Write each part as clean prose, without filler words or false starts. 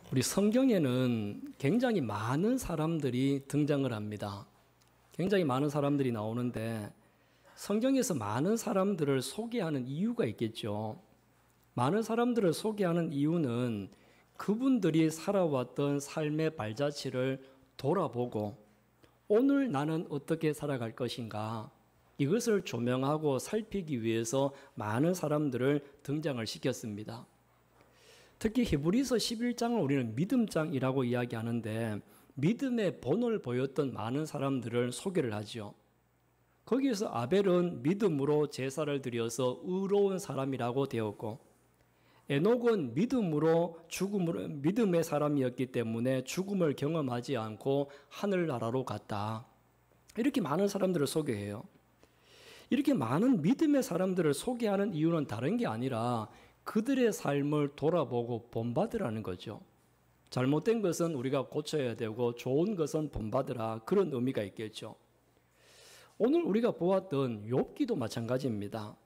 우리 성경에는 굉장히 많은 사람들이 등장을 합니다. 굉장히 많은 사람들이 나오는데 성경에서 많은 사람들을 소개하는 이유가 있겠죠. 많은 사람들을 소개하는 이유는 그분들이 살아왔던 삶의 발자취를 돌아보고 오늘 나는 어떻게 살아갈 것인가, 이것을 조명하고 살피기 위해서 많은 사람들을 등장을 시켰습니다. 특히 히브리서 11장을 우리는 믿음장이라고 이야기하는데 믿음의 본을 보였던 많은 사람들을 소개를 하죠. 거기에서 아벨은 믿음으로 제사를 드려서 의로운 사람이라고 되었고, 에녹은 믿음의 사람이었기 때문에 죽음을 경험하지 않고 하늘나라로 갔다. 이렇게 많은 사람들을 소개해요. 이렇게 많은 믿음의 사람들을 소개하는 이유는 다른 게 아니라 그들의 삶을 돌아보고 본받으라는 거죠. 잘못된 것은 우리가 고쳐야 되고 좋은 것은 본받으라, 그런 의미가 있겠죠. 오늘 우리가 보았던 욥기도 마찬가지입니다.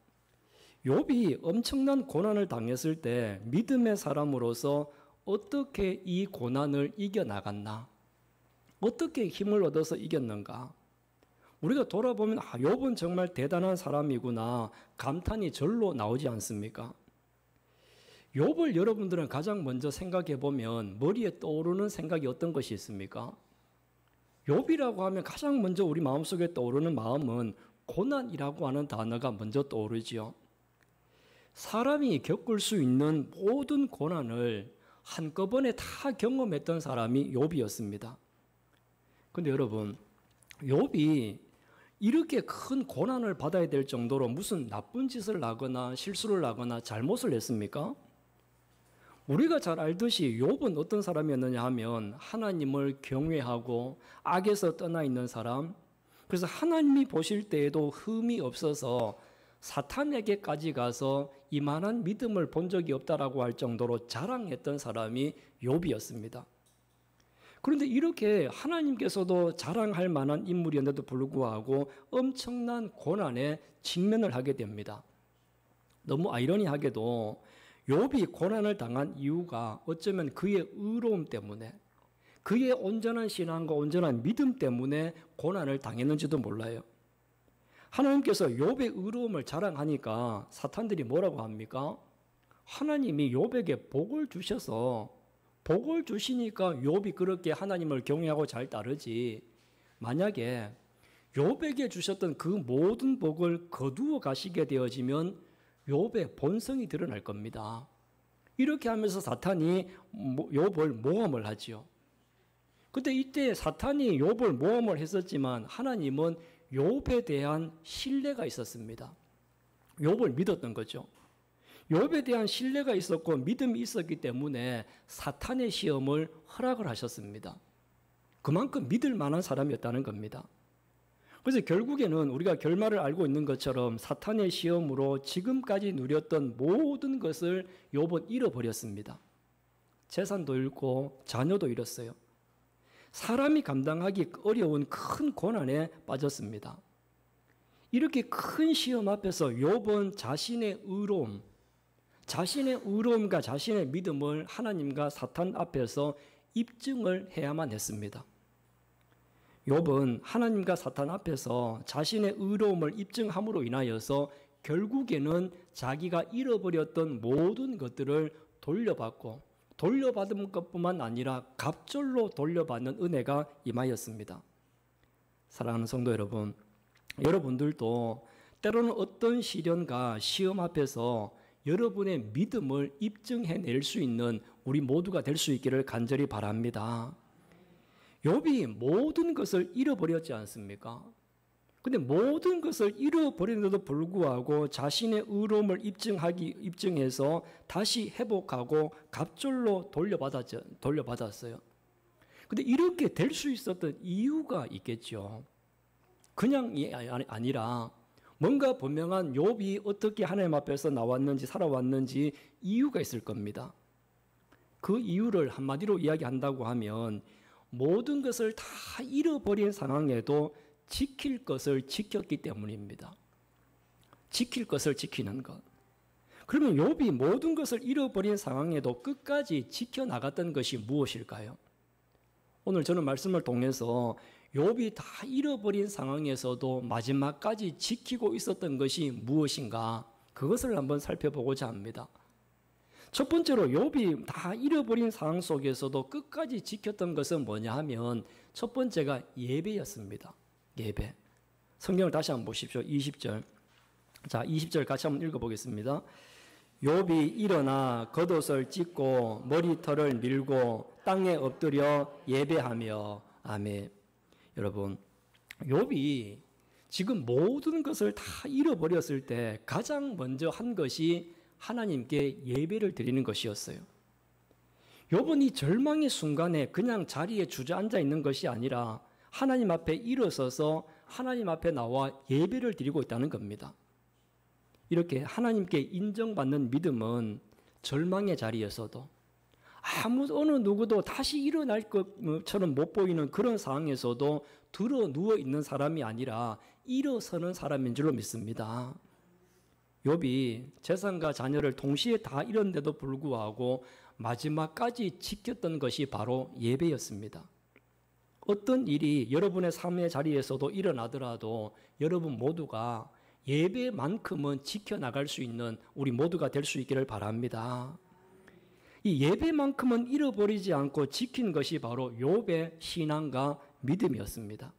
욥이 엄청난 고난을 당했을 때 믿음의 사람으로서 어떻게 이 고난을 이겨나갔나? 어떻게 힘을 얻어서 이겼는가? 우리가 돌아보면 욥은 정말 대단한 사람이구나 감탄이 절로 나오지 않습니까? 욥을 여러분들은 가장 먼저 생각해 보면 머리에 떠오르는 생각이 어떤 것이 있습니까? 욥이라고 하면 가장 먼저 우리 마음속에 떠오르는 마음은 고난이라고 하는 단어가 먼저 떠오르지요. 사람이 겪을 수 있는 모든 고난을 한꺼번에 다 경험했던 사람이 욥이었습니다. 그런데 여러분, 욥이 이렇게 큰 고난을 받아야 될 정도로 무슨 나쁜 짓을 하거나 실수를 하거나 잘못을 했습니까? 우리가 잘 알듯이 욥은 어떤 사람이었느냐 하면 하나님을 경외하고 악에서 떠나 있는 사람, 그래서 하나님이 보실 때에도 흠이 없어서 사탄에게까지 가서 이만한 믿음을 본 적이 없다라고 할 정도로 자랑했던 사람이 욥이었습니다. 그런데 이렇게 하나님께서도 자랑할 만한 인물이었는데도 불구하고 엄청난 고난에 직면을 하게 됩니다. 너무 아이러니하게도 욥이 고난을 당한 이유가 어쩌면 그의 의로움 때문에, 그의 온전한 신앙과 온전한 믿음 때문에 고난을 당했는지도 몰라요. 하나님께서 욥의 의로움을 자랑하니까 사탄들이 뭐라고 합니까? 하나님이 욥에게 복을 주셔서, 복을 주시니까 욥이 그렇게 하나님을 경외하고 잘 따르지, 만약에 욥에게 주셨던 그 모든 복을 거두어 가시게 되어지면 욥의 본성이 드러날 겁니다. 이렇게 하면서 사탄이 욥을 모함을 하지요. 그때 이때 사탄이 욥을 모함을 했었지만 하나님은 욥에 대한 신뢰가 있었습니다. 욥을 믿었던 거죠. 욥에 대한 신뢰가 있었고 믿음이 있었기 때문에 사탄의 시험을 허락을 하셨습니다. 그만큼 믿을 만한 사람이었다는 겁니다. 그래서 결국에는 우리가 결말을 알고 있는 것처럼 사탄의 시험으로 지금까지 누렸던 모든 것을 욥은 잃어버렸습니다. 재산도 잃고 자녀도 잃었어요. 사람이 감당하기 어려운 큰 고난에 빠졌습니다. 이렇게 큰 시험 앞에서 욥은 자신의 의로움과 자신의 믿음을 하나님과 사탄 앞에서 입증을 해야만 했습니다. 욥은 하나님과 사탄 앞에서 자신의 의로움을 입증함으로 인하여서 결국에는 자기가 잃어버렸던 모든 것들을 돌려받고, 돌려받은 것뿐만 아니라 갑절로 돌려받는 은혜가 임하였습니다. 사랑하는 성도 여러분, 여러분들도 때로는 어떤 시련과 시험 앞에서 여러분의 믿음을 입증해낼 수 있는 우리 모두가 될 수 있기를 간절히 바랍니다. 욥이 모든 것을 잃어버렸지 않습니까? 근데 모든 것을 잃어버리는데도 불구하고 자신의 의로움을 입증해서 다시 회복하고 갑절로 돌려받았어요. 근데 이렇게 될 수 있었던 이유가 있겠죠. 그냥이 아니라 뭔가 분명한 욥이 어떻게 하나님 앞에서 나왔는지 살아왔는지 이유가 있을 겁니다. 그 이유를 한마디로 이야기한다고 하면 모든 것을 다 잃어버린 상황에도 지킬 것을 지켰기 때문입니다. 지킬 것을 지키는 것. 그러면 욥이 모든 것을 잃어버린 상황에도 끝까지 지켜나갔던 것이 무엇일까요? 오늘 저는 말씀을 통해서 욥이 다 잃어버린 상황에서도 마지막까지 지키고 있었던 것이 무엇인가, 그것을 한번 살펴보고자 합니다. 첫 번째로 욥이 다 잃어버린 상황 속에서도 끝까지 지켰던 것은 뭐냐 하면 첫 번째가 예배였습니다. 예배. 성경을 다시 한번 보십시오. 20절. 자, 20절 같이 한번 읽어보겠습니다. 욥이 일어나 겉옷을 찢고 머리털을 밀고 땅에 엎드려 예배하며. 아멘. 여러분, 욥이 지금 모든 것을 다 잃어버렸을 때 가장 먼저 한 것이 하나님께 예배를 드리는 것이었어요. 욥은 이 절망의 순간에 그냥 자리에 주저앉아 있는 것이 아니라 하나님 앞에 일어서서 하나님 앞에 나와 예배를 드리고 있다는 겁니다. 이렇게 하나님께 인정받는 믿음은 절망의 자리에서도 어느 누구도 다시 일어날 것처럼 못 보이는 그런 상황에서도 들어 누워 있는 사람이 아니라 일어서는 사람인 줄로 믿습니다. 욥이 재산과 자녀를 동시에 다 잃었는데도 불구하고 마지막까지 지켰던 것이 바로 예배였습니다. 어떤 일이 여러분의 삶의 자리에서도 일어나더라도 여러분 모두가 예배만큼은 지켜나갈 수 있는 우리 모두가 될 수 있기를 바랍니다. 이 예배만큼은 잃어버리지 않고 지킨 것이 바로 욥의 신앙과 믿음이었습니다.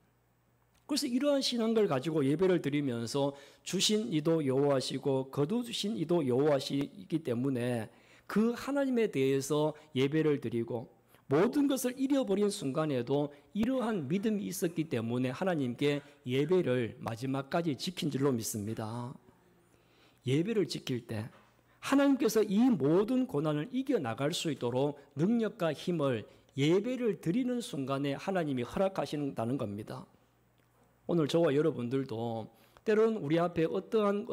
그래서 이러한 신앙을 가지고 예배를 드리면서 주신 이도 여호와시고 거두신 이도 여호와시기 때문에 그 하나님에 대해서 예배를 드리고 모든 것을 잃어버린 순간에도 이러한 믿음이 있었기 때문에 하나님께 예배를 마지막까지 지킨 줄로 믿습니다. 예배를 지킬 때 하나님께서 이 모든 고난을 이겨나갈 수 있도록 능력과 힘을 예배를 드리는 순간에 하나님이 허락하신다는 겁니다. 오늘 저와 여러분들도 때로는 우리 앞에 어떠한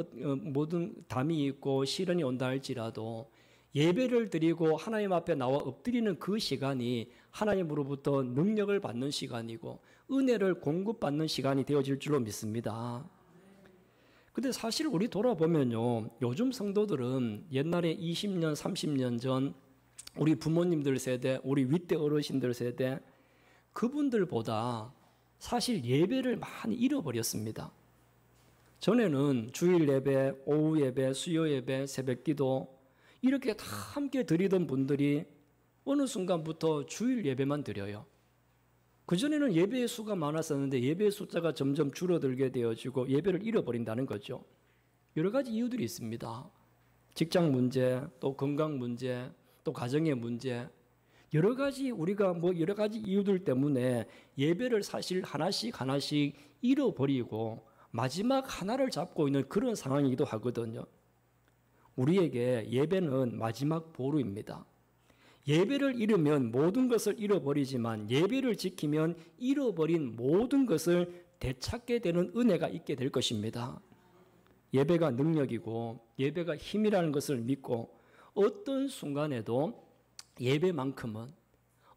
모든 담이 있고 시련이 온다 할지라도 예배를 드리고 하나님 앞에 나와 엎드리는 그 시간이 하나님으로부터 능력을 받는 시간이고 은혜를 공급받는 시간이 되어질 줄로 믿습니다. 근데 사실 우리 돌아보면요, 요즘 성도들은 옛날에 20년, 30년 전 우리 부모님들 세대, 우리 윗대 어르신들 세대, 그분들보다 사실 예배를 많이 잃어버렸습니다. 전에는 주일 예배, 오후 예배, 수요 예배, 새벽 기도 이렇게 다 함께 드리던 분들이 어느 순간부터 주일 예배만 드려요. 그전에는 예배의 수가 많았었는데 예배의 숫자가 점점 줄어들게 되어지고 예배를 잃어버린다는 거죠. 여러 가지 이유들이 있습니다. 직장 문제, 또 건강 문제, 또 가정의 문제, 여러 가지 우리가 여러 가지 이유들 때문에 예배를 사실 하나씩 잃어버리고 마지막 하나를 잡고 있는 그런 상황이기도 하거든요. 우리에게 예배는 마지막 보루입니다. 예배를 잃으면 모든 것을 잃어버리지만 예배를 지키면 잃어버린 모든 것을 되찾게 되는 은혜가 있게 될 것입니다. 예배가 능력이고 예배가 힘이라는 것을 믿고 어떤 순간에도 예배만큼은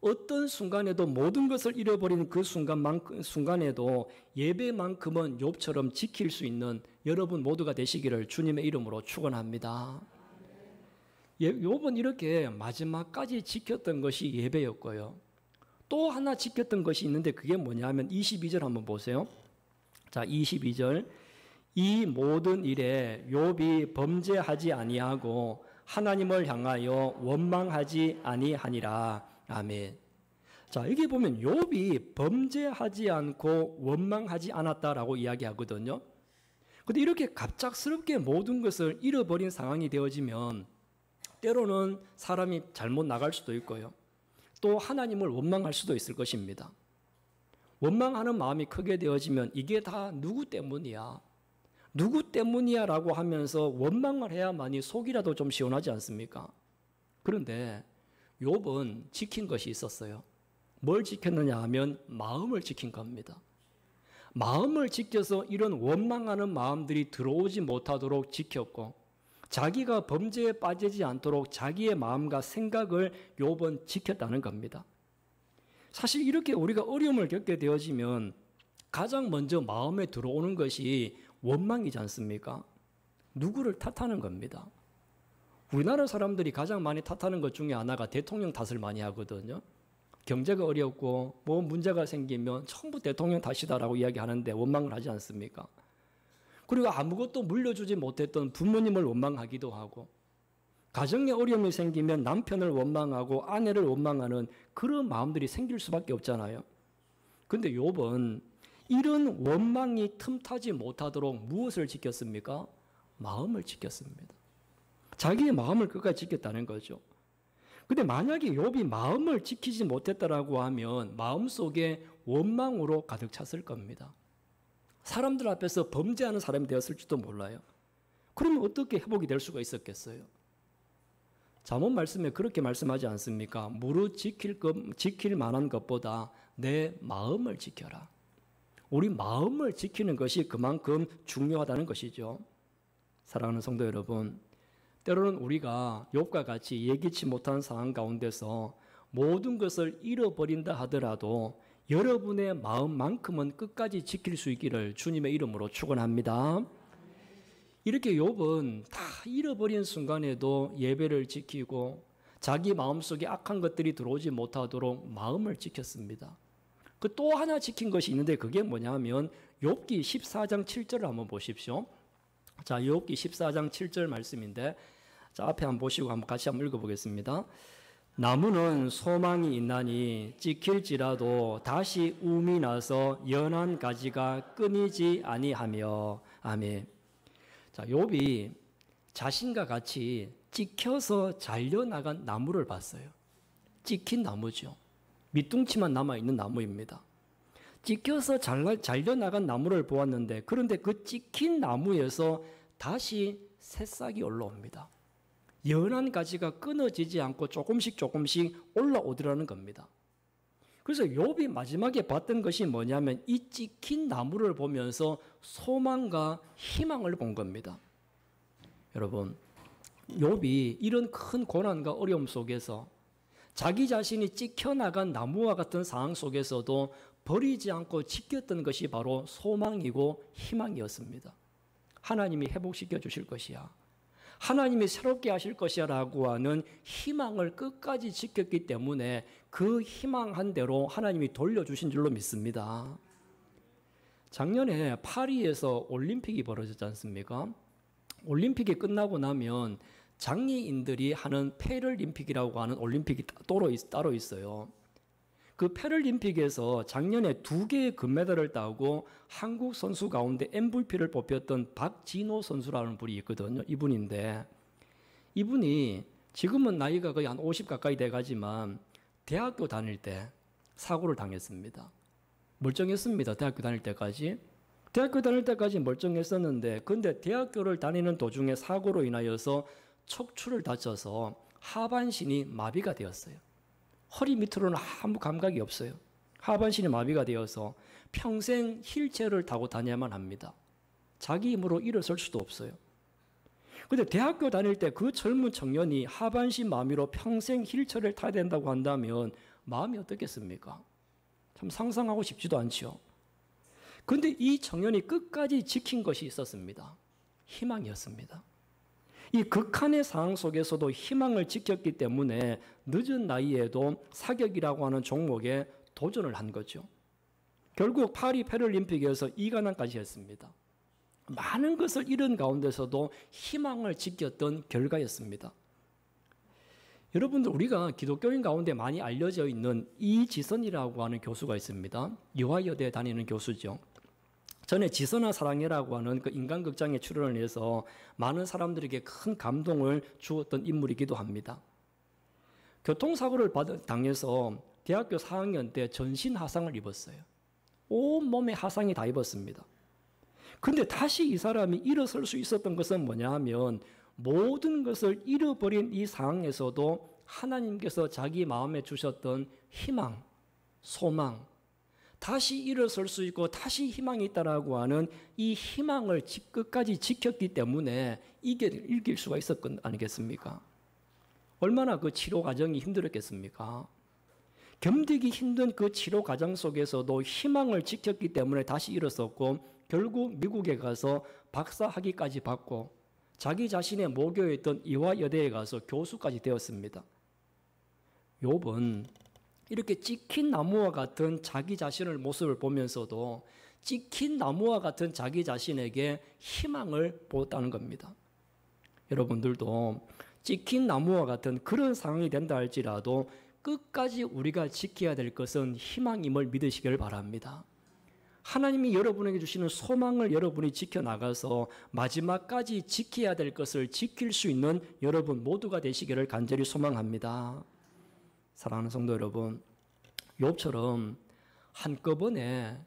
어떤 순간에도 모든 것을 잃어버리는 그 순간에도 예배만큼은 욥처럼 지킬 수 있는 여러분 모두가 되시기를 주님의 이름으로 축원합니다. 욥은 이렇게 마지막까지 지켰던 것이 예배였고요. 또 하나 지켰던 것이 있는데 그게 뭐냐 하면 22절 한번 보세요. 자, 22절. 이 모든 일에 욥이 범죄하지 아니하고 하나님을 향하여 원망하지 아니하니라. 아멘. 자, 여기 보면 욥이 범죄하지 않고 원망하지 않았다라고 이야기하거든요. 그런데 이렇게 갑작스럽게 모든 것을 잃어버린 상황이 되어지면 때로는 사람이 잘못 나갈 수도 있고요. 또 하나님을 원망할 수도 있을 것입니다. 원망하는 마음이 크게 되어지면 이게 다 누구 때문이야? 누구 때문이야? 라고 하면서 원망을 해야만이 속이라도 좀 시원하지 않습니까? 그런데 욥은 지킨 것이 있었어요. 뭘 지켰느냐 하면 마음을 지킨 겁니다. 마음을 지켜서 이런 원망하는 마음들이 들어오지 못하도록 지켰고 자기가 범죄에 빠지지 않도록 자기의 마음과 생각을 욥은 지켰다는 겁니다. 사실 이렇게 우리가 어려움을 겪게 되어지면 가장 먼저 마음에 들어오는 것이 원망이지 않습니까? 누구를 탓하는 겁니다. 우리나라 사람들이 가장 많이 탓하는 것 중에 하나가 대통령 탓을 많이 하거든요. 경제가 어렵고 뭐 문제가 생기면 전부 대통령 탓이다라고 이야기하는데 원망을 하지 않습니까? 그리고 아무것도 물려주지 못했던 부모님을 원망하기도 하고, 가정에 어려움이 생기면 남편을 원망하고 아내를 원망하는 그런 마음들이 생길 수밖에 없잖아요. 근데 욥은 이런 원망이 틈타지 못하도록 무엇을 지켰습니까? 마음을 지켰습니다. 자기의 마음을 끝까지 지켰다는 거죠. 근데 만약에 욥이 마음을 지키지 못했다라고 하면 마음속에 원망으로 가득 찼을 겁니다. 사람들 앞에서 범죄하는 사람이 되었을지도 몰라요. 그러면 어떻게 회복이 될 수가 있었겠어요? 잠언 말씀에 그렇게 말씀하지 않습니까? 무릇 지킬 만한 것보다 내 마음을 지켜라. 우리 마음을 지키는 것이 그만큼 중요하다는 것이죠. 사랑하는 성도 여러분, 때로는 우리가 욥과 같이 예기치 못한 상황 가운데서 모든 것을 잃어버린다 하더라도 여러분의 마음만큼은 끝까지 지킬 수 있기를 주님의 이름으로 축원합니다. 이렇게 욥은 다 잃어버린 순간에도 예배를 지키고 자기 마음속에 악한 것들이 들어오지 못하도록 마음을 지켰습니다. 그 또 하나 지킨 것이 있는데 그게 뭐냐면 욥기 14장 7절을 한번 보십시오. 자, 욥기 14장 7절 말씀인데, 자, 앞에 한번 보시고 한번 같이 한번 읽어보겠습니다. 나무는 소망이 있나니 찍힐지라도 다시 움이 나서 연한 가지가 끊이지 아니하며. 아멘. 자, 욥이 자신과 같이 찍혀서 잘려나간 나무를 봤어요. 찍힌 나무죠. 밑둥치만 남아있는 나무입니다. 찍혀서 잘려나간 나무를 보았는데, 그런데 그 찍힌 나무에서 다시 새싹이 올라옵니다. 연한 가지가 끊어지지 않고 조금씩 올라오더라는 겁니다. 그래서 욥이 마지막에 봤던 것이 뭐냐면 이 찍힌 나무를 보면서 소망과 희망을 본 겁니다. 여러분, 욥이 이런 큰 고난과 어려움 속에서 자기 자신이 찍혀나간 나무와 같은 상황 속에서도 버리지 않고 지켰던 것이 바로 소망이고 희망이었습니다. 하나님이 회복시켜 주실 것이야, 하나님이 새롭게 하실 것이야 라고 하는 희망을 끝까지 지켰기 때문에 그 희망한 대로 하나님이 돌려주신 줄로 믿습니다. 작년에 파리에서 올림픽이 벌어졌지 않습니까? 올림픽이 끝나고 나면 장애인들이 하는 패럴림픽이라고 하는 올림픽이 따로 있어요. 그 패럴림픽에서 작년에 2개의 금메달을 따고 한국 선수 가운데 MVP를 뽑혔던 박진호 선수라는 분이 있거든요. 이분인데, 이분이 지금은 나이가 거의 한 50 가까이 돼가지만 대학교 다닐 때 사고를 당했습니다. 멀쩡했습니다. 대학교 다닐 때까지 멀쩡했었는데, 근데 대학교를 다니는 도중에 사고로 인하여서 척추를 다쳐서 하반신이 마비가 되었어요. 허리 밑으로는 아무 감각이 없어요. 하반신이 마비가 되어서 평생 휠체어를 타고 다녀야만 합니다. 자기 힘으로 일어설 수도 없어요. 그런데 대학교 다닐 때 그 젊은 청년이 하반신 마비로 평생 휠체어를 타야 된다고 한다면 마음이 어떻겠습니까? 참 상상하고 싶지도 않죠. 그런데 이 청년이 끝까지 지킨 것이 있었습니다. 희망이었습니다. 이 극한의 상황 속에서도 희망을 지켰기 때문에 늦은 나이에도 사격이라고 하는 종목에 도전을 한 거죠. 결국 파리 패럴림픽에서 2관왕까지 했습니다. 많은 것을 잃은 가운데서도 희망을 지켰던 결과였습니다. 여러분들, 우리가 기독교인 가운데 많이 알려져 있는 이지선이라고 하는 교수가 있습니다. 유화여대에 다니는 교수죠. 전에 지선아 사랑해라고 하는 그 인간극장에 출연을 해서 많은 사람들에게 큰 감동을 주었던 인물이기도 합니다. 교통사고를 당해서 대학교 4학년 때 전신 하상을 입었어요. 온 몸에 하상이 다 입었습니다. 근데 다시 이 사람이 일어설 수 있었던 것은 뭐냐 하면 모든 것을 잃어버린 이 상황에서도 하나님께서 자기 마음에 주셨던 희망, 소망, 다시 일어설 수 있고 다시 희망이 있다라고 하는 이 희망을 끝까지 지켰기 때문에 이길 수가 있었던 것 아니겠습니까? 얼마나 그 치료 과정이 힘들었겠습니까? 견디기 힘든 그 치료 과정 속에서도 희망을 지켰기 때문에 다시 일어섰고, 결국 미국에 가서 박사 학위까지 받고 자기 자신의 모교에 있던 이화여대에 가서 교수까지 되었습니다. 욥은 이렇게 찍힌 나무와 같은 자기 자신의 모습을 보면서도 찍힌 나무와 같은 자기 자신에게 희망을 보았다는 겁니다. 여러분들도 찍힌 나무와 같은 그런 상황이 된다 할지라도 끝까지 우리가 지켜야 될 것은 희망임을 믿으시길 바랍니다. 하나님이 여러분에게 주시는 소망을 여러분이 지켜나가서 마지막까지 지켜야 될 것을 지킬 수 있는 여러분 모두가 되시기를 간절히 소망합니다. 사랑하는 성도 여러분, 욥처럼 한꺼번에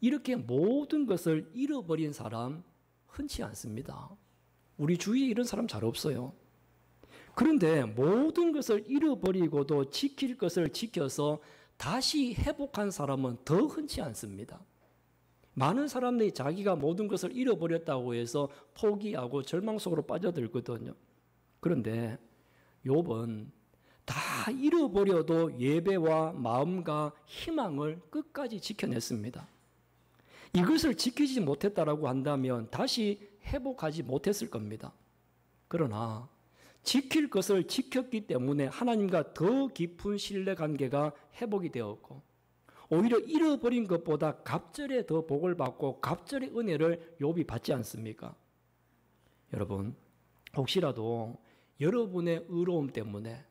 이렇게 모든 것을 잃어버린 사람 흔치 않습니다. 우리 주위에 이런 사람 잘 없어요. 그런데 모든 것을 잃어버리고도 지킬 것을 지켜서 다시 회복한 사람은 더 흔치 않습니다. 많은 사람들이 자기가 모든 것을 잃어버렸다고 해서 포기하고 절망 속으로 빠져들거든요. 그런데 욥은 다 잃어버려도 예배와 마음과 희망을 끝까지 지켜냈습니다. 이것을 지키지 못했다라고 한다면 다시 회복하지 못했을 겁니다. 그러나 지킬 것을 지켰기 때문에 하나님과 더 깊은 신뢰 관계가 회복이 되었고 오히려 잃어버린 것보다 갑절에 더 복을 받고 갑절의 은혜를 욥이 받지 않습니까? 여러분, 혹시라도 여러분의 의로움 때문에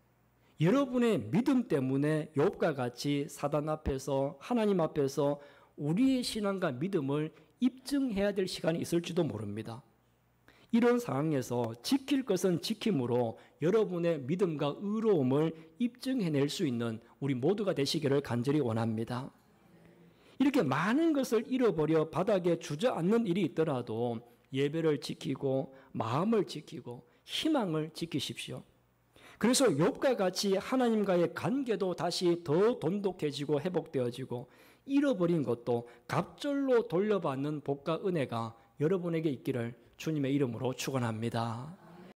여러분의 믿음 때문에 욥과 같이 사단 앞에서 하나님 앞에서 우리의 신앙과 믿음을 입증해야 될 시간이 있을지도 모릅니다. 이런 상황에서 지킬 것은 지킴으로 여러분의 믿음과 의로움을 입증해낼 수 있는 우리 모두가 되시기를 간절히 원합니다. 이렇게 많은 것을 잃어버려 바닥에 주저앉는 일이 있더라도 예배를 지키고 마음을 지키고 희망을 지키십시오. 그래서 욥과 같이 하나님과의 관계도 다시 더 돈독해지고 회복되어지고 잃어버린 것도 갑절로 돌려받는 복과 은혜가 여러분에게 있기를 주님의 이름으로 축원합니다.